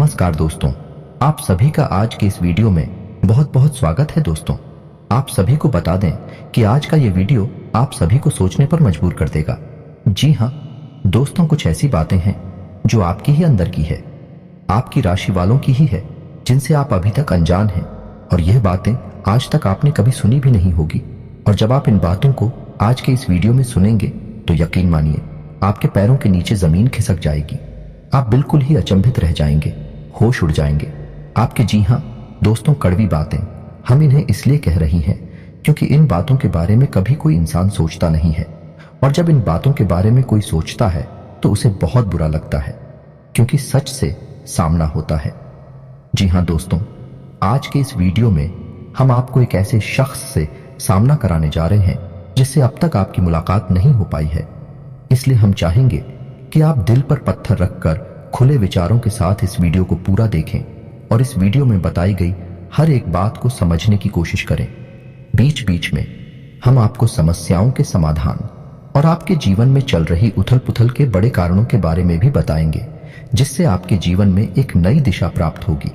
नमस्कार दोस्तों, आप सभी का आज के इस वीडियो में बहुत बहुत स्वागत है। दोस्तों, आप सभी को बता दें कि आज का ये वीडियो आप सभी को सोचने पर मजबूर कर देगा। जी हाँ दोस्तों, कुछ ऐसी बातें हैं जो आपकी ही अंदर की है, आपकी राशि वालों की ही है, जिनसे आप अभी तक अनजान हैं और यह बातें आज तक आपने कभी सुनी भी नहीं होगी। और जब आप इन बातों को आज के इस वीडियो में सुनेंगे तो यकीन मानिए आपके पैरों के नीचे जमीन खिसक जाएगी। आप बिल्कुल ही अचंभित रह जाएंगे, होश उड़ जाएंगे। आपके जी हाँ दोस्तों, कड़वी बातें हम इन्हें इसलिए कह रही हैं क्योंकि इन बातों के बारे में कभी कोई इंसान सोचता नहीं है, और जब इन बातों के बारे में कोई सोचता है तो उसे बहुत बुरा लगता है, क्योंकि सच से सामना होता है। जी हाँ दोस्तों, आज के इस वीडियो में हम आपको एक ऐसे शख्स से सामना कराने जा रहे हैं जिससे अब तक आपकी मुलाकात नहीं हो पाई है। इसलिए हम चाहेंगे कि आप दिल पर पत्थर रखकर खुले विचारों के साथ इस वीडियो को पूरा देखें और इस वीडियो में बताई गई हर एक बात को समझने की कोशिश करें। बीच बीच में हम आपको समस्याओं के समाधान और आपके जीवन में चल रही उथल पुथल के बड़े कारणों के बारे में भी बताएंगे, जिससे आपके जीवन में एक नई दिशा प्राप्त होगी।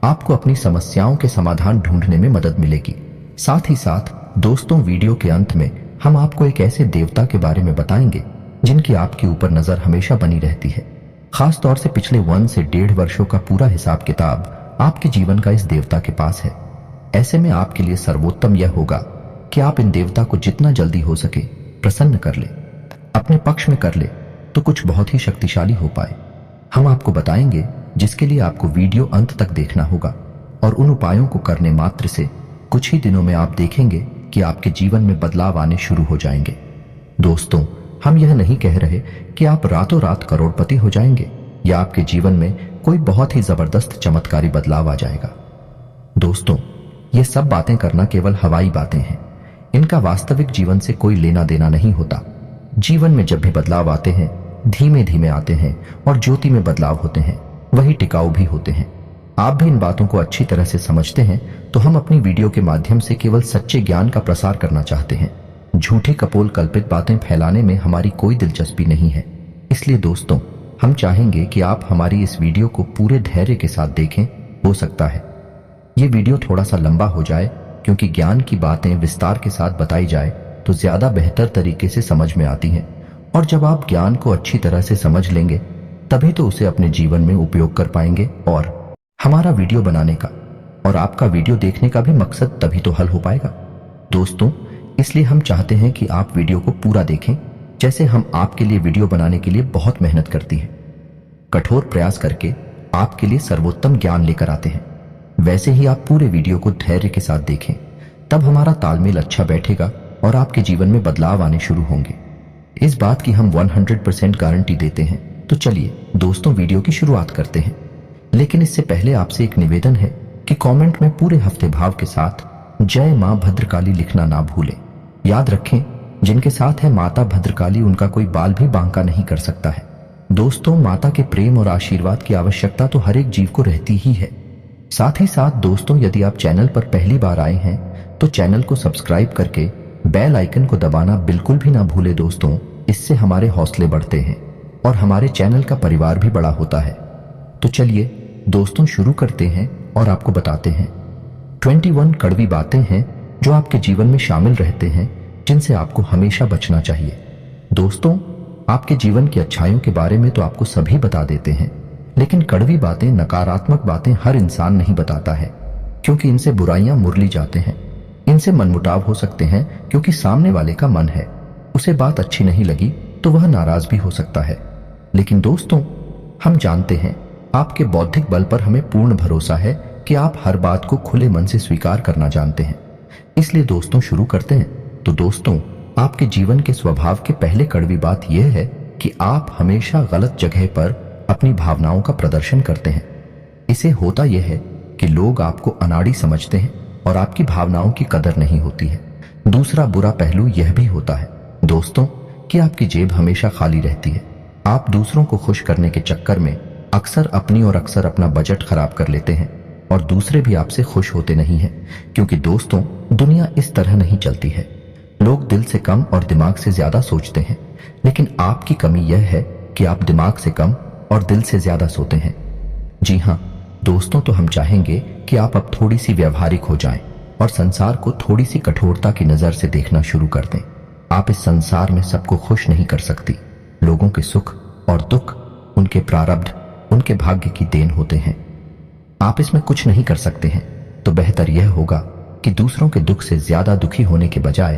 आपको अपनी समस्याओं के समाधान ढूंढने में मदद मिलेगी। साथ ही साथ दोस्तों, वीडियो के अंत में हम आपको एक ऐसे देवता के बारे में बताएंगे जिनकी आपके ऊपर नजर हमेशा बनी रहती है। खास तौर से पिछले 1 से 1.5 वर्षों का पूरा हिसाब किताब आपके जीवन का इस देवता के पास है। ऐसे में आपके लिए सर्वोत्तम यह होगा कि आप इन देवता को जितना जल्दी हो सके प्रसन्न कर ले, अपने पक्ष में कर ले, तो कुछ बहुत ही शक्तिशाली हो पाए। हम आपको बताएंगे जिसके लिए आपको वीडियो अंत तक देखना होगा, और उन उपायों को करने मात्र से कुछ ही दिनों में आप देखेंगे कि आपके जीवन में बदलाव आने शुरू हो जाएंगे। दोस्तों, हम यह नहीं कह रहे कि आप रातों रात करोड़पति हो जाएंगे या आपके जीवन में कोई बहुत ही जबरदस्त चमत्कारी बदलाव आ जाएगा। दोस्तों, ये सब बातें करना केवल हवाई बातें हैं। इनका वास्तविक जीवन से कोई लेना देना नहीं होता। जीवन में जब भी बदलाव आते हैं, धीमे धीमे आते हैं, और ज्योति में बदलाव होते हैं, वही टिकाऊ भी होते हैं। आप भी इन बातों को अच्छी तरह से समझते हैं, तो हम अपनी वीडियो के माध्यम से केवल सच्चे ज्ञान का प्रसार करना चाहते हैं। झूठी कपोल कल्पित बातें फैलाने में हमारी कोई दिलचस्पी नहीं है। इसलिए दोस्तों, हम चाहेंगे कि आप हमारी इस वीडियो को पूरे धैर्य के साथ देखें। हो सकता है ये वीडियो थोड़ा सा लंबा हो जाए, क्योंकि ज्ञान की बातें विस्तार के साथ बताई जाए तो ज्यादा बेहतर तरीके से समझ में आती हैं, और जब आप ज्ञान को अच्छी तरह से समझ लेंगे तभी तो उसे अपने जीवन में उपयोग कर पाएंगे, और हमारा वीडियो बनाने का और आपका वीडियो देखने का भी मकसद तभी तो हल हो पाएगा। दोस्तों, इसलिए हम चाहते हैं कि आप वीडियो को पूरा देखें, जैसे हम आपके लिए वीडियो बनाने के लिए बहुत मेहनत करती हैं, कठोर प्रयास करके आपके लिए सर्वोत्तम ज्ञान लेकर आते हैं। वैसे ही आप पूरे वीडियो को धैर्य के साथ देखें, तब हमारा तालमेल अच्छा बैठेगा और आपके जीवन में बदलाव आने शुरू होंगे। इस बात की हम 100% गारंटी देते हैं। तो चलिए दोस्तों, वीडियो की शुरुआत करते हैं। लेकिन इससे पहले आपसे एक निवेदन है कि कमेंट में पूरे हफ्ते भाव के साथ जय मां भद्रकाली लिखना ना भूलें। याद रखें, जिनके साथ है माता भद्रकाली, उनका कोई बाल भी बांका नहीं कर सकता है। दोस्तों, माता के प्रेम और आशीर्वाद की आवश्यकता तो हर एक जीव को रहती ही है। साथ ही साथ दोस्तों, यदि आप चैनल पर पहली बार आए हैं तो चैनल को सब्सक्राइब करके बेल आइकन को दबाना बिल्कुल भी ना भूले दोस्तों। इससे हमारे हौसले बढ़ते हैं और हमारे चैनल का परिवार भी बड़ा होता है। तो चलिए दोस्तों, शुरू करते हैं और आपको बताते हैं 21 कड़वी बातें हैं जो आपके जीवन में शामिल रहते हैं, जिनसे आपको हमेशा बचना चाहिए। दोस्तों, आपके जीवन की अच्छाइयों के बारे में तो आपको सभी बता देते हैं, लेकिन कड़वी बातें, नकारात्मक बातें हर इंसान नहीं बताता है, क्योंकि इनसे बुराइयां मुरली जाते हैं। इनसे मनमुटाव हो सकते हैं, क्योंकि सामने वाले का मन है, उसे बात अच्छी नहीं लगी तो वह नाराज भी हो सकता है। लेकिन दोस्तों, हम जानते हैं आपके बौद्धिक बल पर हमें पूर्ण भरोसा है कि आप हर बात को खुले मन से स्वीकार करना जानते हैं। इसलिए दोस्तों, शुरू करते हैं। तो दोस्तों, आपके जीवन के स्वभाव के पहले कड़वी बात यह है कि आप हमेशा गलत जगह पर अपनी भावनाओं का प्रदर्शन करते हैं। इसे होता यह है कि लोग आपको अनाड़ी समझते हैं और आपकी भावनाओं की कदर नहीं होती है। दूसरा बुरा पहलू यह भी होता है दोस्तों कि आपकी जेब हमेशा खाली रहती है। आप दूसरों को खुश करने के चक्कर में अक्सर अपनी और अक्सर अपना बजट खराब कर लेते हैं, और दूसरे भी आपसे खुश होते नहीं हैं, क्योंकि दोस्तों, दुनिया इस तरह नहीं चलती है। लोग दिल से कम और दिमाग से ज्यादा सोचते हैं, लेकिन आपकी कमी यह है कि आप दिमाग से कम और दिल से ज्यादा सोते हैं। जी हाँ, दोस्तों, तो हम चाहेंगे कि आप अब थोड़ी सी व्यवहारिक हो जाएं और संसार को थोड़ी सी कठोरता की नजर से देखना शुरू कर दें। आप इस संसार में सबको खुश नहीं कर सकती। लोगों के सुख और दुख उनके प्रारब्ध, उनके भाग्य की देन होते हैं। आप इसमें कुछ नहीं कर सकते हैं। तो बेहतर यह होगा कि दूसरों के दुख से ज्यादा दुखी होने के बजाय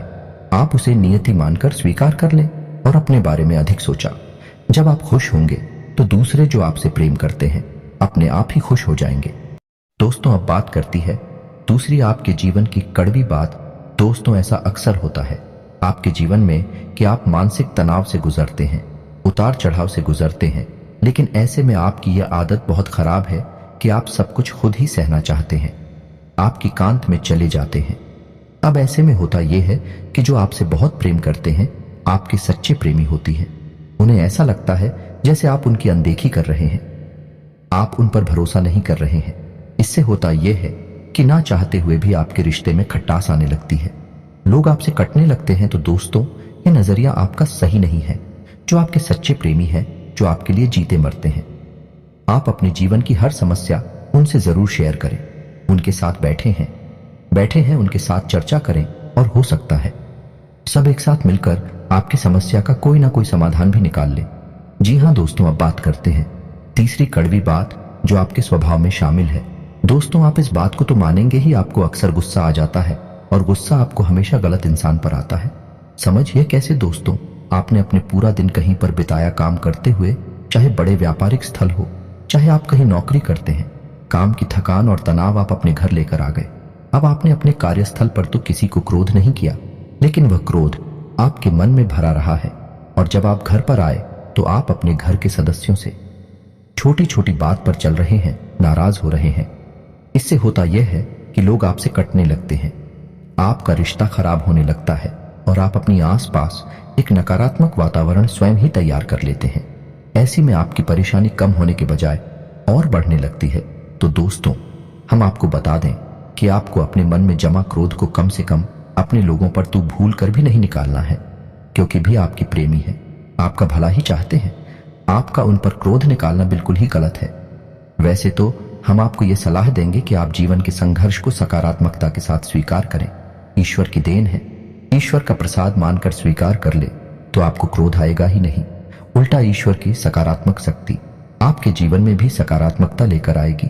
आप उसे नियति मानकर स्वीकार कर लें और अपने बारे में अधिक सोचा। जब आप खुश होंगे तो दूसरे जो आपसे प्रेम करते हैं अपने आप ही खुश हो जाएंगे। दोस्तों, अब बात करती है दूसरी आपके जीवन की कड़वी बात। दोस्तों, ऐसा अक्सर होता है आपके जीवन में कि आप मानसिक तनाव से गुजरते हैं, उतार चढ़ाव से गुजरते हैं, लेकिन ऐसे में आपकी यह आदत बहुत खराब है कि आप सब कुछ खुद ही सहना चाहते हैं, आपकी कांत में चले जाते हैं। अब ऐसे में होता यह है कि जो आपसे बहुत प्रेम करते हैं, आपके सच्चे प्रेमी होती है, उन्हें ऐसा लगता है जैसे आप उनकी अनदेखी कर रहे हैं, आप उन पर भरोसा नहीं कर रहे हैं। इससे होता यह है कि ना चाहते हुए भी आपके रिश्ते में खटास आने लगती है, लोग आपसे कटने लगते हैं। तो दोस्तों, ये नजरिया आपका सही नहीं है। जो आपके सच्चे प्रेमी हैं, जो आपके लिए जीते मरते हैं, आप अपने जीवन की हर समस्या उनसे जरूर शेयर करें। उनके साथ बैठे हैं उनके साथ चर्चा करें और हो सकता है सब एक साथ मिलकर आपकी समस्या का कोई ना कोई समाधान भी निकाल ले। जी हाँ दोस्तों, अब बात करते हैं तीसरी कड़वी बात जो आपके स्वभाव में शामिल है। दोस्तों, आप इस बात को तो मानेंगे ही, आपको अक्सर गुस्सा आ जाता है और गुस्सा आपको हमेशा गलत इंसान पर आता है। समझिए कैसे दोस्तों, आपने अपने पूरा दिन कहीं पर बिताया काम करते हुए, चाहे बड़े व्यापारिक स्थल हो, चाहे आप कहीं नौकरी करते हैं, काम की थकान और तनाव आप अपने घर लेकर आ गए। अब आपने अपने कार्यस्थल पर तो किसी को क्रोध नहीं किया, लेकिन वह क्रोध आपके मन में भरा रहा है और जब आप घर पर आए तो आप अपने घर के सदस्यों से छोटी छोटी बात पर चल रहे हैं, नाराज हो रहे हैं। इससे होता यह है कि लोग आपसे कटने लगते हैं, आपका रिश्ता खराब होने लगता है और आप अपनी आसपास एक नकारात्मक वातावरण स्वयं ही तैयार कर लेते हैं। ऐसी में आपकी परेशानी कम होने के बजाय और बढ़ने लगती है। तो दोस्तों, हम आपको बता दें कि आपको अपने मन में जमा क्रोध को कम से कम अपने लोगों पर तो भूल कर भी नहीं निकालना है, क्योंकि भी आपकी प्रेमी है, आपका भला ही चाहते हैं। आपका उन पर क्रोध निकालना बिल्कुल ही गलत है। वैसे तो हम आपको यह सलाह देंगे कि आप जीवन के संघर्ष को सकारात्मकता के साथ स्वीकार करें। ईश्वर की देन है, ईश्वर का प्रसाद मानकर स्वीकार कर ले तो आपको क्रोध आएगा ही नहीं। उल्टा ईश्वर की सकारात्मक शक्ति आपके जीवन में भी सकारात्मकता लेकर आएगी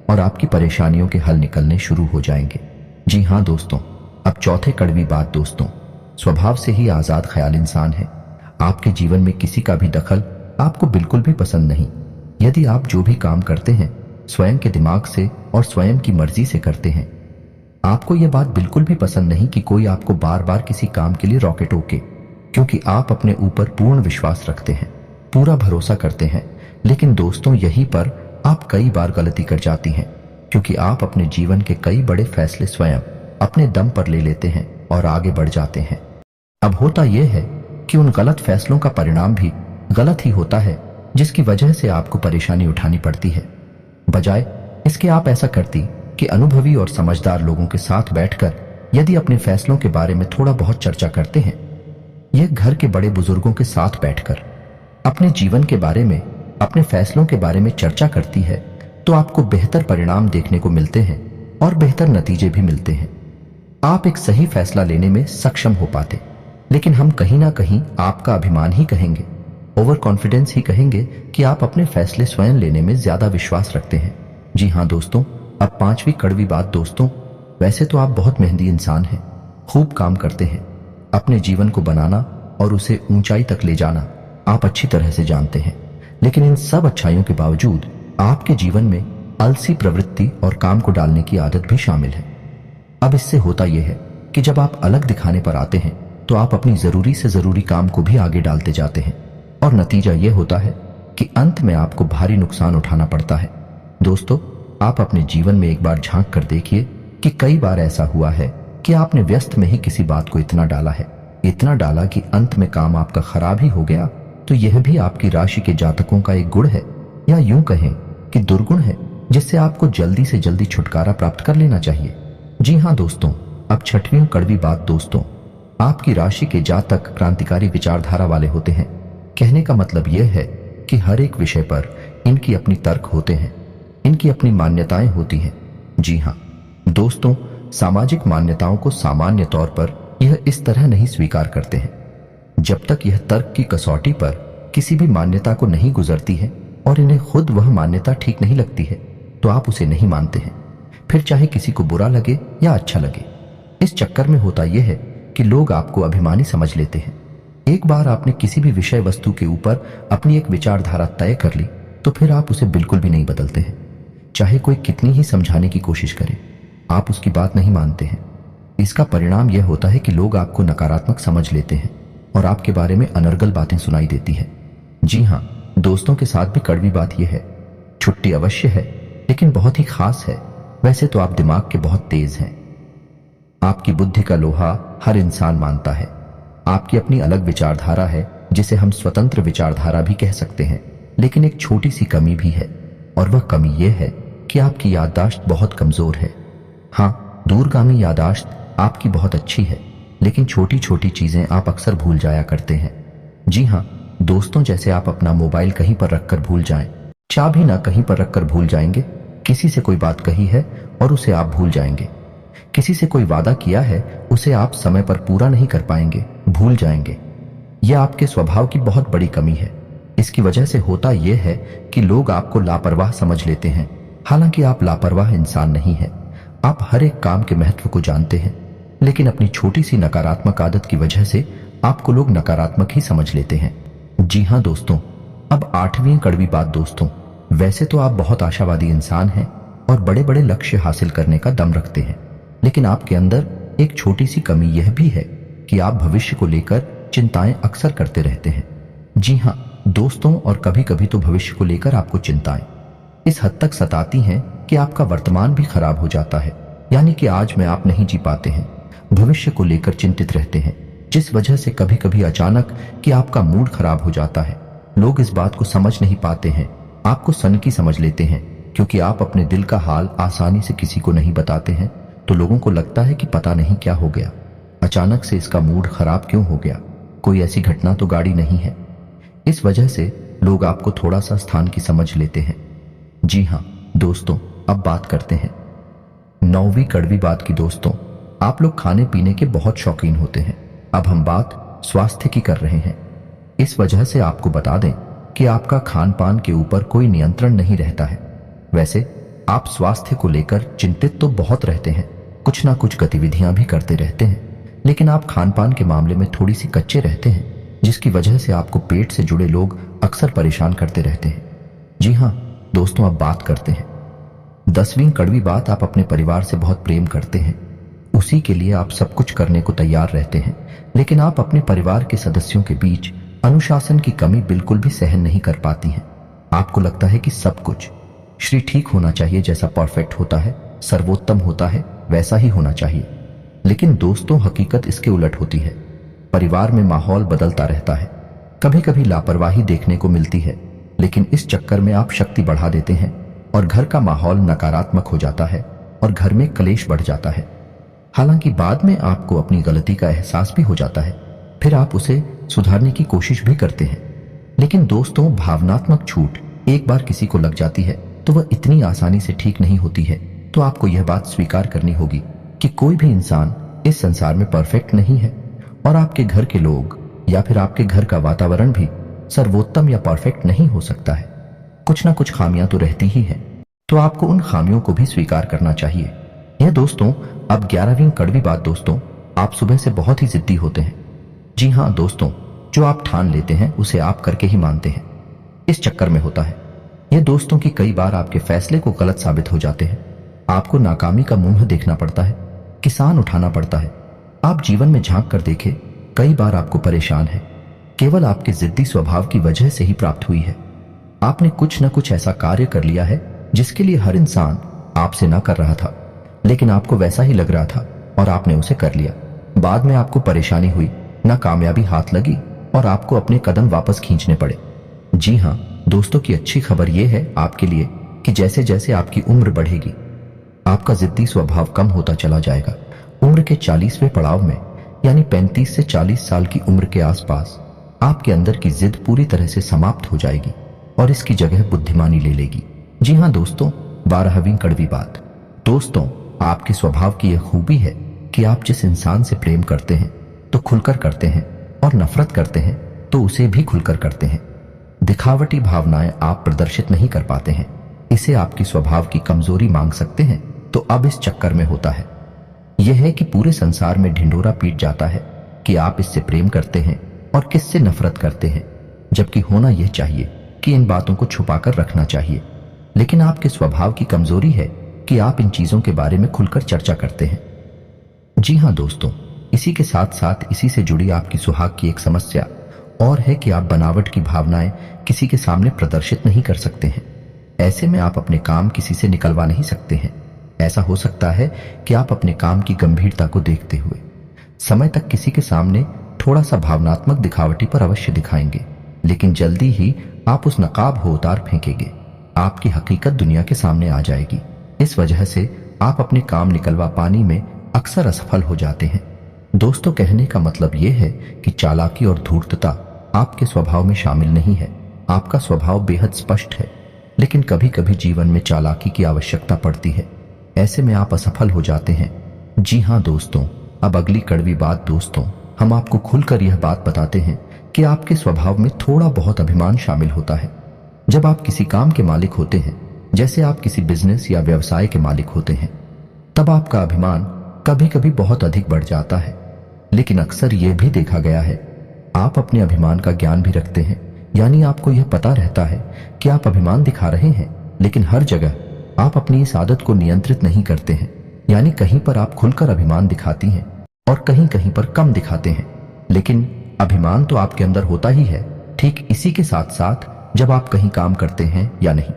और आपकी परेशानियों के हल निकलने शुरू हो जाएंगे। जी हाँ दोस्तों, अब चौथे कड़वी बात। दोस्तों, स्वभाव से ही आजाद ख्याल इंसान है। आपके जीवन में किसी का भी दखल आपको बिल्कुल भी पसंद नहीं। यदि आप जो भी काम करते हैं स्वयं के दिमाग से और स्वयं की मर्जी से करते हैं, आपको यह बात बिल्कुल भी पसंद नहीं कि कोई आपको बार बार किसी काम के लिए रोके टोके, क्योंकि आप अपने ऊपर पूर्ण विश्वास रखते हैं, पूरा भरोसा करते हैं। लेकिन दोस्तों, यहीं पर आप कई बार गलती कर जाती हैं, क्योंकि आप अपने जीवन के कई बड़े फैसले स्वयं अपने दम पर ले लेते हैं और आगे बढ़ जाते हैं। अब होता यह है कि उन गलत फैसलों का परिणाम भी गलत ही होता है, जिसकी वजह से आपको परेशानी उठानी पड़ती है। बजाय इसके आप ऐसा करती कि अनुभवी और समझदार लोगों के साथ बैठकर यदि अपने फैसलों के बारे में थोड़ा बहुत चर्चा करते हैं, यह घर के बड़े बुजुर्गों के साथ बैठकर अपने जीवन के बारे में, अपने फैसलों के बारे में चर्चा करती है, तो आपको बेहतर परिणाम देखने को मिलते हैं और बेहतर नतीजे भी मिलते हैं। आप एक सही फैसला लेने में सक्षम हो पाते। लेकिन हम कहीं ना कहीं आपका अभिमान ही कहेंगे, ओवर कॉन्फिडेंस ही कहेंगे कि आप अपने फैसले स्वयं लेने में ज्यादा विश्वास रखते हैं। जी हाँ दोस्तों, अब पांचवी कड़वी बात। दोस्तों, वैसे तो आप बहुत मेहनती इंसान हैं, खूब काम करते हैं, अपने जीवन को बनाना और उसे ऊंचाई तक ले जाना आप अच्छी तरह से जानते हैं। लेकिन इन सब अच्छाइयों के बावजूद आपके जीवन में आलसी प्रवृत्ति और काम को डालने की आदत भी शामिल है। अब इससे होता यह है कि जब आप अलग दिखाने पर आते हैं तो आप अपनी जरूरी से जरूरी काम को भी आगे डालते जाते हैं और नतीजा यह होता है कि अंत में आपको भारी नुकसान उठाना पड़ता है। दोस्तों, आप अपने जीवन में एक बार झांक कर देखिए कि कई बार ऐसा हुआ है कि आपने व्यस्त में ही किसी बात को इतना डाला है, इतना डाला कि अंत में काम आपका खराब ही हो गया। तो यह भी आपकी राशि के जातकों का एक गुण है, या यूं कहें कि दुर्गुण है, जिससे आपको जल्दी से जल्दी छुटकारा प्राप्त कर लेना चाहिए। जी हाँ दोस्तों, अब छठवीं कड़वी बात। दोस्तों, आपकी राशि के जातक क्रांतिकारी विचारधारा वाले होते हैं। कहने का मतलब यह है कि हर एक विषय पर इनकी अपनी तर्क होते हैं। इनकी अपनी मान्यताएं होती हैं। जी हाँ दोस्तों, सामाजिक मान्यताओं को सामान्य तौर पर यह इस तरह नहीं स्वीकार करते हैं। जब तक यह तर्क की कसौटी पर किसी भी मान्यता को नहीं गुजरती है और इन्हें खुद वह मान्यता ठीक नहीं लगती है, तो आप उसे नहीं मानते हैं, फिर चाहे किसी को बुरा लगे या अच्छा लगे। इस चक्कर में होता यह है कि लोग आपको अभिमानी समझ लेते हैं। एक बार आपने किसी भी विषय वस्तु के ऊपर अपनी एक विचारधारा तय कर ली, तो फिर आप उसे बिल्कुल भी नहीं बदलते हैं। चाहे कोई कितनी ही समझाने की कोशिश करे, आप उसकी बात नहीं मानते हैं। इसका परिणाम यह होता है कि लोग आपको नकारात्मक समझ लेते हैं और आपके बारे में अनर्गल बातें सुनाई देती है। जी हाँ, दोस्तों के साथ भी कड़वी बात यह है, छुट्टी अवश्य है लेकिन बहुत ही खास है। वैसे तो आप दिमाग के बहुत तेज हैं, आपकी बुद्धि का लोहा हर इंसान मानता है। आपकी अपनी अलग विचारधारा है जिसे हम स्वतंत्र विचारधारा भी कह सकते हैं, लेकिन एक छोटी सी कमी भी है, और वह कमी यह है कि आपकी याददाश्त बहुत कमजोर है। हाँ, दूरगामी याददाश्त आपकी बहुत अच्छी है, लेकिन छोटी छोटी चीजें आप अक्सर भूल जाया करते हैं। जी हाँ दोस्तों, जैसे आप अपना मोबाइल कहीं पर रखकर भूल जाएं, चाबी ना कहीं पर रखकर भूल जाएंगे, किसी से कोई बात कही है और उसे आप भूल जाएंगे, किसी से कोई वादा किया है उसे आप समय पर पूरा नहीं कर पाएंगे, भूल जाएंगे। यह आपके स्वभाव की बहुत बड़ी कमी है। इसकी वजह से होता यह है कि लोग आपको लापरवाह समझ लेते हैं, हालांकि आप लापरवाह इंसान नहीं हैं। आप हर एक काम के महत्व को जानते हैं, लेकिन अपनी छोटी सी नकारात्मक आदत की वजह से आपको लोग नकारात्मक ही समझ लेते हैं। जी हाँ दोस्तों, अब 8वीं कड़वी बात दोस्तों, वैसे तो आप बहुत आशावादी इंसान हैं और बड़े बड़े लक्ष्य हासिल करने का दम रखते हैं, लेकिन आपके अंदर एक छोटी सी कमी यह भी है कि आप भविष्य को लेकर चिंताएं अक्सर करते रहते हैं। जी हाँ दोस्तों, और कभी कभी तो भविष्य को लेकर आपको चिंताएं इस हद तक सताती हैं कि आपका वर्तमान भी खराब हो जाता है, यानी कि आज में आप नहीं जी पाते हैं, भविष्य को लेकर चिंतित रहते हैं, जिस वजह से कभी कभी अचानक कि आपका मूड खराब हो जाता है। लोग इस बात को समझ नहीं पाते हैं, आपको सनकी समझ लेते हैं, क्योंकि आप अपने दिल का हाल आसानी से किसी को नहीं बताते हैं, तो लोगों को लगता है कि पता नहीं क्या हो गया, अचानक से इसका मूड खराब क्यों हो गया, कोई ऐसी घटना तो गाड़ी नहीं है। इस वजह से लोग आपको थोड़ा सा स्थान की समझ लेते हैं। जी हाँ दोस्तों, अब बात करते हैं 9वीं कड़वी बात की। दोस्तों, आप लोग खाने पीने के बहुत शौकीन होते हैं। अब हम बात स्वास्थ्य की कर रहे हैं। इस वजह से आपको बता दें कि आपका खान पान के ऊपर कोई नियंत्रण नहीं रहता है। वैसे आप स्वास्थ्य को लेकर चिंतित तो बहुत रहते हैं, कुछ ना कुछ गतिविधियां भी करते रहते हैं, लेकिन आप खान पान के मामले में थोड़ी सी कच्चे रहते हैं, जिसकी वजह से आपको पेट से जुड़े लोग अक्सर परेशान करते रहते हैं। जी हाँ दोस्तों, अब बात करते हैं 10वीं कड़वी बात। आप अपने परिवार से बहुत प्रेम करते हैं, उसी के लिए आप सब कुछ करने को तैयार रहते हैं, लेकिन आप अपने परिवार के सदस्यों के बीच अनुशासन की कमी बिल्कुल भी सहन नहीं कर पाती हैं। आपको लगता है कि सब कुछ श्री ठीक होना चाहिए, जैसा परफेक्ट होता है, सर्वोत्तम होता है, वैसा ही होना चाहिए। लेकिन दोस्तों, हकीकत इसके उलट होती है। परिवार में माहौल बदलता रहता है, कभी कभी लापरवाही देखने को मिलती है, लेकिन इस चक्कर में आप शक्ति बढ़ा देते हैं और घर का माहौल नकारात्मक हो जाता है और घर में कलेश बढ़ जाता है। हालांकि बाद में आपको अपनी गलती का एहसास भी हो जाता है, फिर आप उसे सुधारने की कोशिश भी करते हैं। लेकिन दोस्तों, भावनात्मक छूट एक बार किसी को लग जाती है तो वह इतनी आसानी से ठीक नहीं होती है। तो आपको यह बात स्वीकार करनी होगी कि कोई भी इंसान इस संसार में परफेक्ट नहीं है, और आपके घर के लोग या फिर आपके घर का वातावरण भी सर्वोत्तम या परफेक्ट नहीं हो सकता है। कुछ ना कुछ खामियां तो रहती ही हैं, तो आपको उन खामियों को भी स्वीकार करना चाहिए। यह दोस्तों, अब 11वीं कड़वी बात। दोस्तों, आप सुबह से बहुत ही जिद्दी होते हैं। जी हाँ दोस्तों, जो आप ठान लेते हैं उसे आप करके ही मानते हैं। इस चक्कर में होता है यह दोस्तों कि कई बार आपके फैसले को गलत साबित हो जाते हैं। आपको नाकामी का मुंह देखना पड़ता है, किसान उठाना पड़ता है। आप जीवन में झांक कर देखें, कई बार आपको परेशान है, केवल आपके जिद्दी स्वभाव की वजह से ही प्राप्त हुई है। आपने कुछ न कुछ ऐसा कार्य कर लिया है जिसके लिए हर इंसान आपसे ना कर रहा था, लेकिन आपको वैसा ही लग रहा था और आपने उसे कर लिया। बाद में आपको परेशानी हुई, ना कामयाबी हाथ लगी और आपको अपने कदम वापस खींचने पड़े। जी हाँ दोस्तों, की अच्छी खबर यह है आपके लिए कि जैसे जैसे आपकी उम्र बढ़ेगी, आपका जिद्दी स्वभाव कम होता चला जाएगा। उम्र के 40वें पड़ाव में, यानी 35 से 40 साल की उम्र के आसपास, आपके अंदर की जिद पूरी तरह से समाप्त हो जाएगी और इसकी जगह बुद्धिमानी ले लेगी। जी हाँ दोस्तों, 12वीं कड़वी बात। दोस्तों, आपके स्वभाव की यह खूबी है कि आप जिस इंसान से प्रेम करते हैं तो खुलकर करते हैं, और नफरत करते हैं तो उसे भी खुलकर करते हैं। दिखावटी भावनाएं आप प्रदर्शित नहीं कर पाते हैं। इसे आपकी स्वभाव की कमजोरी मांग सकते हैं, तो अब इस चक्कर में होता है यह है कि पूरे संसार में ढिंढोरा पीट जाता है कि आप इससे प्रेम करते हैं और किससे नफरत करते हैं, जबकि होना यह चाहिए कि इन बातों को छुपाकर रखना चाहिए। लेकिन आपके स्वभाव की कमजोरी है कि आप इन चीजों के बारे में खुलकर चर्चा करते हैं। जी हां दोस्तों, इसी के साथ साथ इसी से जुड़ी आपकी सुहाग की एक समस्या और है कि आप बनावट की भावनाएं किसी के सामने प्रदर्शित नहीं कर सकते हैं। ऐसे में आप अपने काम किसी से निकलवा नहीं सकते हैं। ऐसा हो सकता है कि आप अपने काम की गंभीरता को देखते हुए समय तक किसी के सामने थोड़ा सा भावनात्मक दिखावटी पर अवश्य दिखाएंगे, लेकिन जल्दी ही आप उस नकाब को उतार फेंकेंगे। आपकी हकीकत दुनिया के सामने आ जाएगी। इस वजह से आप अपने काम निकलवा पाने में अक्सर असफल हो जाते हैं। दोस्तों, कहने का मतलब यह है कि चालाकी और धूर्तता आपके स्वभाव में शामिल नहीं है। आपका स्वभाव बेहद स्पष्ट है, लेकिन कभी कभी जीवन में चालाकी की आवश्यकता पड़ती है। ऐसे में आप असफल हो जाते हैं। जी हां दोस्तों, अब अगली कड़वी बात। दोस्तों, हम आपको खुलकर यह बात बताते हैं कि आपके स्वभाव में थोड़ा बहुत अभिमान शामिल होता है। जब आप किसी काम के मालिक होते हैं, जैसे आप किसी बिजनेस या व्यवसाय के मालिक होते हैं, तब आपका अभिमान कभी कभी बहुत अधिक बढ़ जाता है। लेकिन अक्सर यह भी देखा गया है आप अपने अभिमान का ज्ञान भी रखते हैं, यानी आपको यह पता रहता है कि आप अभिमान दिखा रहे हैं, लेकिन हर जगह आप अपनी इस आदत को नियंत्रित नहीं करते हैं। यानी कहीं पर आप खुलकर अभिमान दिखाती हैं और कहीं कहीं पर कम दिखाते हैं, लेकिन अभिमान तो आपके अंदर होता ही है। ठीक इसी के साथ साथ जब आप कहीं काम करते हैं या नहीं,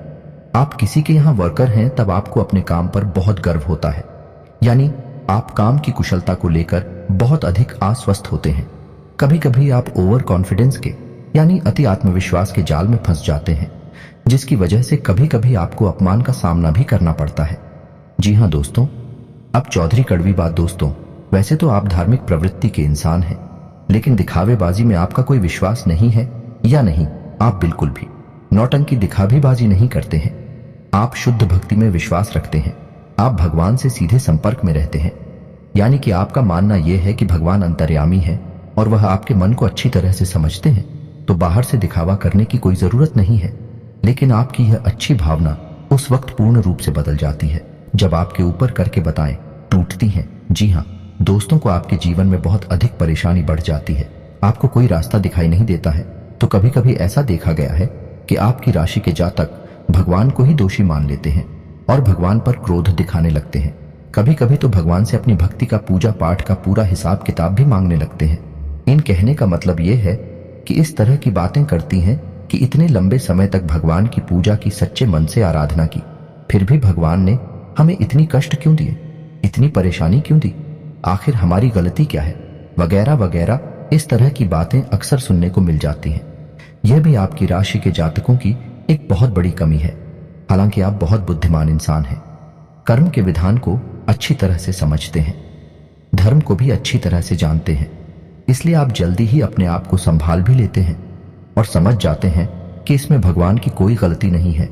आप किसी के यहाँ वर्कर हैं, तब आपको अपने काम पर बहुत गर्व होता है। यानी आप काम की कुशलता को लेकर बहुत अधिक आश्वस्त होते हैं। कभी कभी आप ओवर कॉन्फिडेंस के यानी अति आत्मविश्वास के जाल में फंस जाते हैं, जिसकी वजह से कभी कभी आपको अपमान का सामना भी करना पड़ता है। जी हां दोस्तों, अब चौधरी कड़वी बात। दोस्तों, वैसे तो आप धार्मिक प्रवृत्ति के इंसान हैं, लेकिन दिखावेबाजी में आपका कोई विश्वास नहीं है या नहीं। आप बिल्कुल भी नौटंकी दिखावेबाजी नहीं करते हैं। आप शुद्ध भक्ति में विश्वास रखते हैं। आप भगवान से सीधे संपर्क में रहते हैं, यानी कि आपका मानना यह है कि भगवान अंतर्यामी है और वह आपके मन को अच्छी तरह से समझते हैं, तो बाहर से दिखावा करने की कोई जरूरत नहीं है। लेकिन आपकी यह अच्छी भावना उस वक्त पूर्ण रूप से बदल जाती है जब आपके ऊपर करके बताएं टूटती हैं। जी हाँ दोस्तों, को आपके जीवन में बहुत अधिक परेशानी बढ़ जाती है। आपको कोई रास्ता दिखाई नहीं देता है, तो कभी कभी ऐसा देखा गया है कि आपकी राशि के जातक भगवान को ही दोषी मान लेते हैं और भगवान पर क्रोध दिखाने लगते हैं। कभी कभी तो भगवान से अपनी भक्ति का, पूजा पाठ का पूरा हिसाब किताब भी मांगने लगते हैं। इन कहने का मतलब यह है कि इस तरह की बातें करती हैं कि इतने लंबे समय तक भगवान की पूजा की, सच्चे मन से आराधना की, फिर भी भगवान ने हमें इतनी कष्ट क्यों दिए, इतनी परेशानी क्यों दी, आखिर हमारी गलती क्या है, वगैरह वगैरह। इस तरह की बातें अक्सर सुनने को मिल जाती हैं। यह भी आपकी राशि के जातकों की एक बहुत बड़ी कमी है। हालांकि आप बहुत बुद्धिमान इंसान हैं, कर्म के विधान को अच्छी तरह से समझते हैं, धर्म को भी अच्छी तरह से जानते हैं, इसलिए आप जल्दी ही अपने आप को संभाल भी लेते हैं और समझ जाते हैं कि इसमें भगवान की कोई गलती नहीं है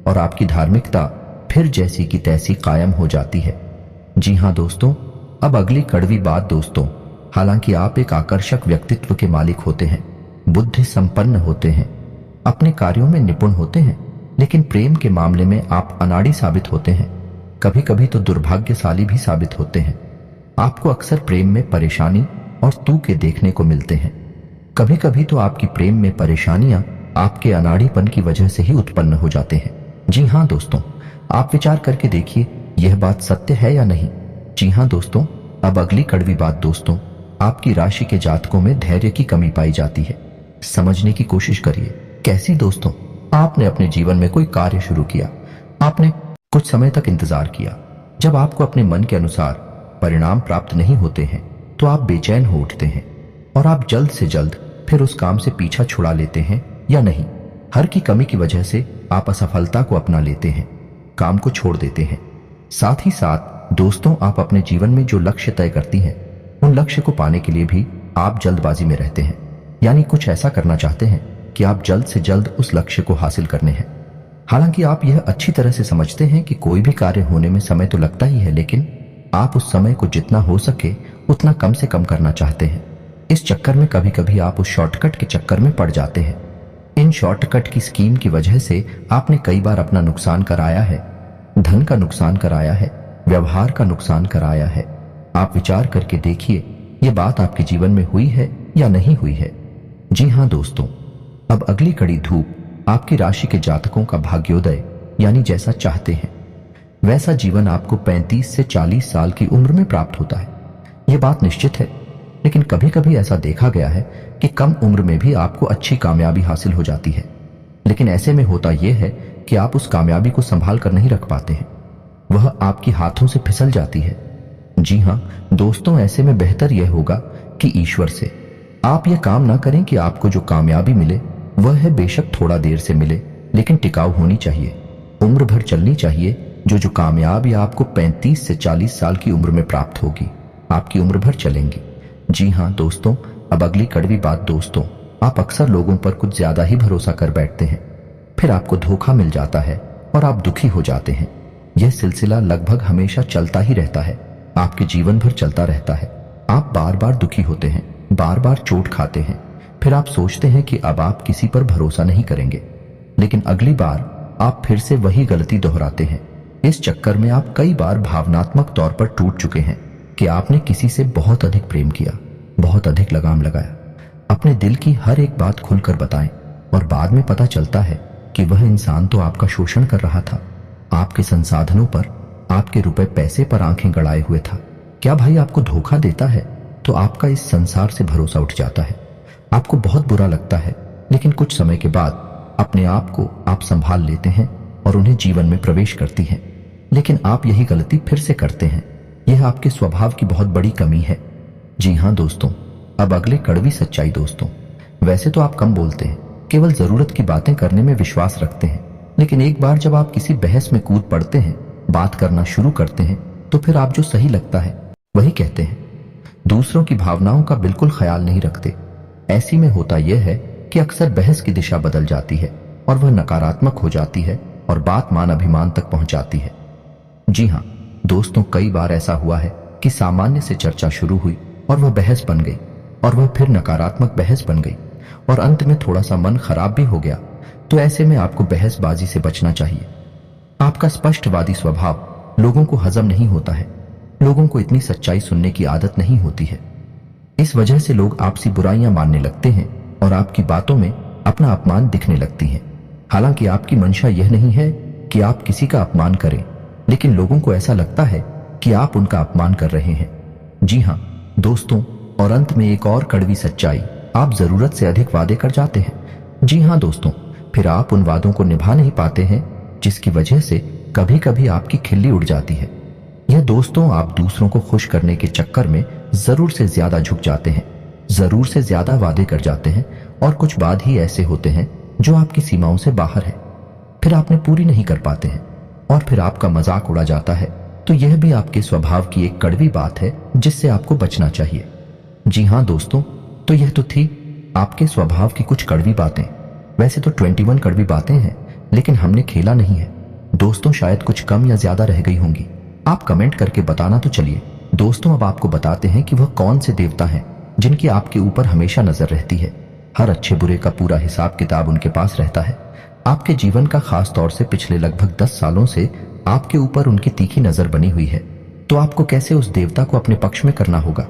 और आपकी धार्मिकता फिर जैसी की तैसी कायम हो जाती है। जी हां दोस्तों, अब अगली कड़वी बात। दोस्तों, हालांकि आप एक आकर्षक व्यक्तित्व के मालिक होते हैं, बुद्धि संपन्न होते हैं, अपने कार्यों में निपुण होते हैं, लेकिन प्रेम के मामले में आप अनाड़ी साबित होते हैं, कभी कभी तो दुर्भाग्यशाली भी साबित होते हैं। आपको अक्सर प्रेम में परेशानी और तूके देखने को मिलते हैं। कभी कभी तो आपकी प्रेम में परेशानियां आपके अनाड़ीपन की वजह से ही उत्पन्न हो जाते हैं। जी हां दोस्तों, आप विचार करके देखिए यह बात सत्य है या नहीं। जी हां दोस्तों, अब अगली कड़वी बात। दोस्तों, आपकी राशि के जातकों में धैर्य की कमी पाई जाती है। समझने की कोशिश करिए। कैसी? दोस्तों, आपने अपने जीवन में कोई कार्य शुरू किया, आपने कुछ समय तक इंतजार किया। जब आपको अपने मन के अनुसार परिणाम प्राप्त नहीं होते हैं तो आप बेचैन हो उठते हैं और आप जल्द से जल्द फिर उस काम से पीछा छुड़ा लेते हैं या नहीं। हर की कमी की वजह से आप असफलता को अपना लेते हैं, काम को छोड़ देते हैं। साथ ही साथ दोस्तों, आप अपने जीवन में जो लक्ष्य तय करती हैं उन लक्ष्य को पाने के लिए भी आप जल्दबाजी में रहते हैं, यानी कुछ ऐसा करना चाहते हैं कि आप जल्द से जल्द उस लक्ष्य को हासिल करने हैं। हालांकि आप यह अच्छी तरह से समझते हैं कि कोई भी कार्य होने में समय तो लगता ही है, लेकिन आप उस समय को जितना हो सके उतना कम से कम करना चाहते हैं। इस चक्कर में कभी कभी आप उस शॉर्टकट के चक्कर में पड़ जाते हैं। इन शॉर्टकट की स्कीम की वजह से आपने कई बार अपना नुकसान कराया है, धन का नुकसान कराया है, व्यवहार का नुकसान कराया है। आप विचार करके देखिए, ये बात आपके जीवन में हुई है या नहीं हुई है। जी हाँ दोस्तों, अब अगली कड़ी धूप आपकी राशि के जातकों का भाग्योदय यानी जैसा चाहते हैं वैसा जीवन आपको 35 से 40 साल की उम्र में प्राप्त होता है। यह बात निश्चित है, लेकिन कभी कभी ऐसा देखा गया है कि कम उम्र में भी आपको अच्छी कामयाबी हासिल हो जाती है। लेकिन ऐसे में होता यह है कि आप उस कामयाबी को संभाल कर नहीं रख पाते हैं, वह आपके हाथों से फिसल जाती है। जी हाँ दोस्तों, ऐसे में बेहतर यह होगा कि ईश्वर से आप यह काम ना करें कि आपको जो कामयाबी मिले वह है बेशक थोड़ा देर से मिले, लेकिन टिकाऊ होनी चाहिए, उम्र भर चलनी चाहिए। जो कामयाबी आपको 35 से 40 साल की उम्र में प्राप्त होगी, आपकी उम्र भर चलेंगी। जी हाँ दोस्तों, अब अगली कड़वी बात दोस्तों, आप अक्सर लोगों पर कुछ ज्यादा ही भरोसा कर बैठते हैं, फिर आपको धोखा मिल जाता है और आप दुखी हो जाते हैं। यह सिलसिला लगभग हमेशा चलता ही रहता है, आपके जीवन भर चलता रहता है। आप बार बार दुखी होते हैं, बार बार चोट खाते हैं, फिर आप सोचते हैं कि अब आप किसी पर भरोसा नहीं करेंगे, लेकिन अगली बार आप फिर से वही गलती दोहराते हैं। इस चक्कर में आप कई बार भावनात्मक तौर पर टूट चुके हैं कि आपने किसी से बहुत अधिक प्रेम किया, बहुत अधिक लगाम लगाया, अपने दिल की हर एक बात खुलकर बताएं, और बाद में पता चलता है कि वह इंसान तो आपका शोषण कर रहा था, आपके संसाधनों पर, आपके रुपए पैसे पर आंखें गड़ाए हुए था। क्या भाई आपको धोखा देता है तो आपका इस संसार से भरोसा उठ जाता है, आपको बहुत बुरा लगता है, लेकिन कुछ समय के बाद अपने आप को आप संभाल लेते हैं और उन्हें जीवन में प्रवेश करती हैं। लेकिन आप यही गलती फिर से करते हैं। यह आपके स्वभाव की बहुत बड़ी कमी है। जी हाँ दोस्तों, अब अगले कड़वी सच्चाई दोस्तों, वैसे तो आप कम बोलते हैं, केवल जरूरत की बातें करने में विश्वास रखते हैं, लेकिन एक बार जब आप किसी बहस में कूद पड़ते हैं, बात करना शुरू करते हैं, तो फिर आप जो सही लगता है वही कहते हैं, दूसरों की भावनाओं का बिल्कुल ख्याल नहीं रखते। ऐसी में होता यह है कि अक्सर बहस की दिशा बदल जाती है और वह नकारात्मक हो जाती है और बात मान अभिमान तक पहुंच जाती है। जी हाँ दोस्तों, कई बार ऐसा हुआ है कि सामान्य से चर्चा शुरू हुई और वह बहस बन गई, और वह फिर नकारात्मक बहस बन गई, और अंत में थोड़ा सा मन खराब भी हो गया। तो ऐसे में आपको बहसबाजी से बचना चाहिए। आपका स्पष्टवादी स्वभाव लोगों को हजम नहीं होता है, लोगों को इतनी सच्चाई सुनने की आदत नहीं होती है। इस वजह से लोग आपसी बुराइयां मानने लगते हैं और आपकी बातों में अपना अपमान दिखने लगती है। हालांकि आपकी मंशा यह नहीं है कि आप किसी का अपमान करें, लेकिन लोगों को ऐसा लगता है कि आप उनका अपमान कर रहे हैं। जी हाँ दोस्तों, और अंत में एक और कड़वी सच्चाई, आप जरूरत से अधिक वादे कर जाते हैं। जी हाँ दोस्तों, फिर आप उन वादों को निभा नहीं पाते हैं, जिसकी वजह से कभी कभी आपकी खिल्ली उड़ जाती है। यह दोस्तों, आप दूसरों को खुश करने के चक्कर में जरूर से ज्यादा झुक जाते हैं, जरूर से ज्यादा वादे कर जाते हैं, और कुछ बाद ही ऐसे होते हैं जो आपकी सीमाओं से बाहर है, फिर आपने पूरी नहीं कर पाते हैं और फिर आपका मजाक उड़ा जाता है। तो यह भी आपके स्वभाव की एक कड़वी बात है जिससे आपको बचना चाहिए। जी हाँ दोस्तों, तो यह तो थी आपके स्वभाव की कुछ कड़वी बातें। वैसे तो 21 कड़वी बातें हैं, लेकिन हमने खेला नहीं है दोस्तों, शायद कुछ कम या ज्यादा रह गई होंगी। आप कमेंट करके बताना तो चलिए। दोस्तों, अब आपको बताते हैं कि वह कौन से देवता हैं जिनकी आपके ऊपर हमेशा नजर रहती है। हर अच्छे बुरे का पूरा हिसाब किताब उनके पास रहता है। आपके जीवन का खास तौर से पिछले लगभग 10 सालों से आपके ऊपर उनकी तीखी नजर बनी हुई है। तो आपको कैसे उस देवता को अपने पक्ष में करना होगा।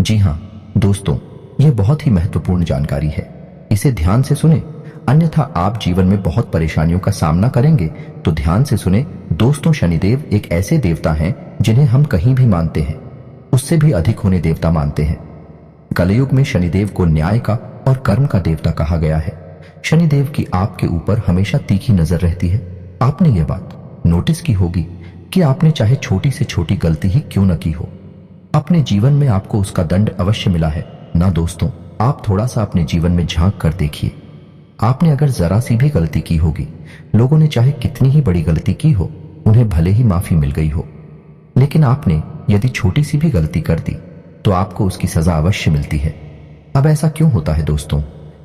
जी हाँ दोस्तों, यह बहुत ही महत्वपूर्ण जानकारी है, इसे ध्यान से सुने, अन्यथा आप जीवन में बहुत परेशानियों का सामना करेंगे। तो ध्यान से सुने दोस्तों, शनिदेव एक ऐसे देवता हैं जिन्हें हम कहीं भी मानते हैं उससे भी अधिक होने देवता मानते हैं। कलयुग में शनिदेव को न्याय का और कर्म का देवता कहा गया है। शनिदेव की आपके ऊपर हमेशा तीखी नजर रहती है। आपने यह बात नोटिस की होगी कि आपने चाहे छोटी से छोटी गलती ही क्यों न की हो, अपने जीवन में आपको उसका दंड अवश्य मिला है ना दोस्तों। आप थोड़ा सा अपने जीवन में झांक कर देखिए, आपने अगर जरा सी भी गलती की होगी, लोगों ने चाहे कितनी ही बड़ी गलती की हो, उन्हें भले ही माफी मिल गई हो, लेकिन आपने यदि छोटी सी भी गलती कर दी तो आपको उसकी सजा अवश्य मिलती है। अब ऐसा क्यों होता है दोस्तों?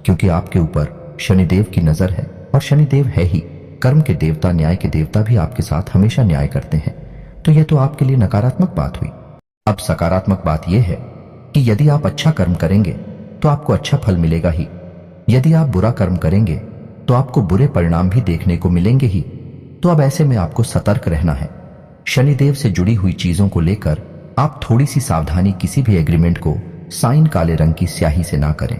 क्योंकि आपके ऊपर शनिदेव की नजर है, और शनिदेव है ही कर्म के देवता, न्याय के देवता भी आपके साथ हमेशा न्याय करते हैं, तो यह तो आपके लिए नकारात्मक बात हुई। अब सकारात्मक बात यह है कि यदि आप अच्छा कर्म करेंगे तो आपको अच्छा फल मिलेगा ही, यदि आप बुरा कर्म करेंगे तो आपको बुरे परिणाम भी देखने को मिलेंगे ही। तो अब ऐसे में आपको सतर्क रहना है। शनिदेव से जुड़ी हुई चीजों को लेकर आप थोड़ी सी सावधानी, किसी भी एग्रीमेंट को साइन काले रंग की स्याही से ना करें।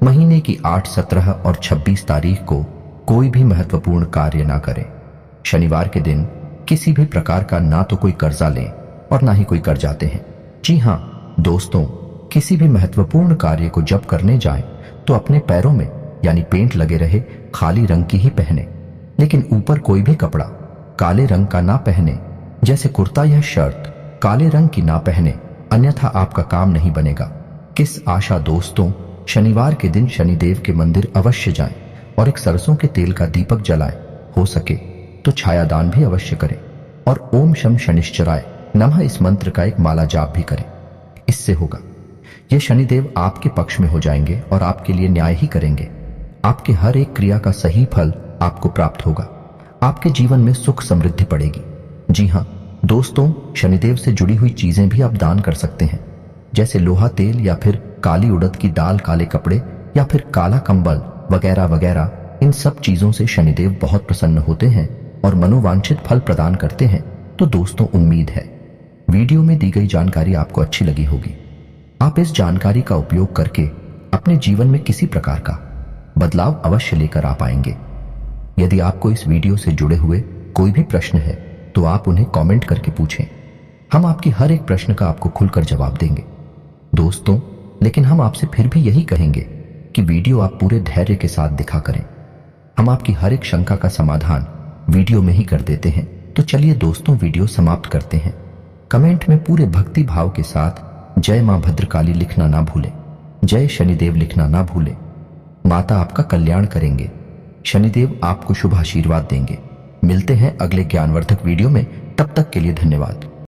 महीने की 8, 17 और 26 तारीख को कोई भी महत्वपूर्ण कार्य ना करें। शनिवार के दिन किसी भी प्रकार का ना तो कोई कर्जा लें और ना ही कोई कर जाते हैं। जी हां दोस्तों, किसी भी महत्वपूर्ण कार्य को जब करने जाएं तो अपने पैरों में यानी पेंट लगे रहे खाली रंग की ही पहने, लेकिन ऊपर कोई भी कपड़ा काले रंग का ना पहने, जैसे कुर्ता या शर्ट काले रंग की ना पहने, अन्यथा आपका काम नहीं बनेगा। किस आशा दोस्तों, शनिवार के दिन शनिदेव के मंदिर अवश्य जाएं और एक सरसों के तेल का दीपक जलाएं। हो सके तो छायादान भी अवश्य करें और ओम शम शनिश्चराय नमः इस मंत्र का एक माला जाप भी करें। इससे होगा ये शनिदेव आपके पक्ष में हो जाएंगे और आपके लिए न्याय ही करेंगे। आपके हर एक क्रिया का सही फल आपको प्राप्त होगा। आपके जीवन में सुख समृद्धि पड़ेगी। जी हां दोस्तों, शनिदेव से जुड़ी हुई चीजें भी आप दान कर सकते हैं, जैसे लोहा तेल या फिर काली उड़द की दाल, काले कपड़े या फिर काला कंबल वगैरह वगैरह। इन सब चीजों से शनिदेव बहुत प्रसन्न होते हैं और मनोवांछित फल प्रदान करते हैं। तो दोस्तों, उम्मीद है वीडियो में दी गई जानकारी आपको अच्छी लगी होगी। आप इस जानकारी का उपयोग करके अपने जीवन में किसी प्रकार का बदलाव अवश्य लेकर आ पाएंगे। यदि आपको इस वीडियो से जुड़े हुए कोई भी प्रश्न है तो आप उन्हें कमेंट करके पूछें। हम आपकी हर एक प्रश्न का आपको खुलकर जवाब देंगे दोस्तों। लेकिन हम आपसे फिर भी यही कहेंगे कि वीडियो आप पूरे धैर्य के साथ दिखा करें। हम आपकी हर एक शंका का समाधान वीडियो में ही कर देते हैं। तो चलिए दोस्तों, वीडियो समाप्त करते हैं। कमेंट में पूरे भक्ति भाव के साथ जय मां भद्रकाली लिखना ना भूलें, जय शनिदेव लिखना ना भूलें। माता आपका कल्याण करेंगे, शनिदेव आपको शुभ आशीर्वाद देंगे। मिलते हैं अगले ज्ञानवर्धक वीडियो में, तब तक के लिए धन्यवाद।